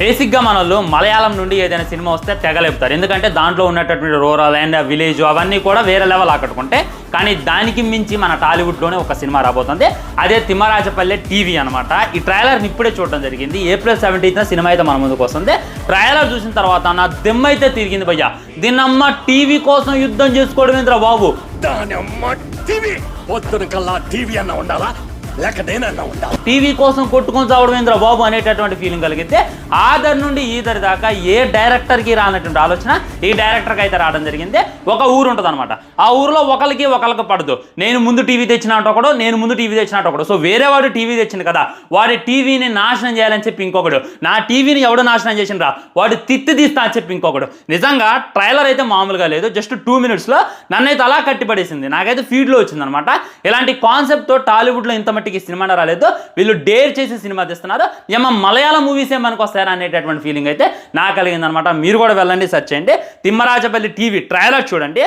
బేసిక్గా మనోళ్ళు మలయాళం నుండి ఏదైనా సినిమా వస్తే తెగలేపుతారు. ఎందుకంటే దాంట్లో ఉన్నటువంటి రూరల్ అండ్ విలేజ్ అవన్నీ కూడా వేరే లెవెల్ ఆకట్టుకుంటే, కానీ దానికి మించి మన టాలీవుడ్లోనే ఒక సినిమా రాబోతుంది. అదే తిమ్మరాజపల్లె టీవీ అనమాట. ఈ ట్రైలర్ని ఇప్పుడే చూడడం జరిగింది. April 17th సినిమా అయితే మన ముందుకు వస్తుంది. ట్రైలర్ చూసిన తర్వాత నా దెమ్మైతే తిరిగింది భయ్యా. దీన్నమ్మ టీవీ కోసం యుద్ధం చేసుకోవడం ఏంద్రా బాబు. టీవీ కోసం కొట్టుకొని చావడం ఏంద్రా బాబు అనేటటువంటి ఫీలింగ్ కలిగితే ఆదర్ నుండి ఈదర్ దాకా ఏ డైరెక్టర్కి రానటువంటి ఆలోచన ఈ డైరెక్టర్కి అయితే రావడం జరిగింది. ఒక ఊరు ఉంటుంది అనమాట. ఆ ఊరిలో ఒకరికి పడదు. నేను ముందు టీవీ తెచ్చినట్టు ఒకడు, నేను ముందు టీవీ తెచ్చినట్టు ఒకడు. సో వేరే వాడు టీవీ తెచ్చింది కదా, వాడి టీవీని నాశనం చేయాలని చెప్పి ఇంకొకడు, నా టీవీని ఎవడు నాశనం చేసిండ్రా వాడు తిత్తి తీస్తా అని చెప్పి ఇంకొకడు. నిజంగా ట్రైలర్ అయితే మామూలుగా లేదు. జస్ట్ 2 minutesలో నన్నైతే అలా కట్టిపడేసింది. నాకైతే ఫీడ్లో వచ్చిందనమాట. ఇలాంటి కాన్సెప్ట్తో టాలీవుడ్లో ఇంత మట్టికి సినిమా రాలేదు. వీళ్ళు డేర్ చేసి సినిమా తీస్తున్నారు. ఏమో మలయాళం మూవీస్ మనకు వస్తారా అనేటటువంటి ఫీలింగ్ అయితే నాకు కలిగిందనమాట. మీరు కూడా వెళ్ళండి, సెర్చ్ చేయండి. తిమ్మరాజపల్లి టీవీ ట్రైలర్ చూడండి.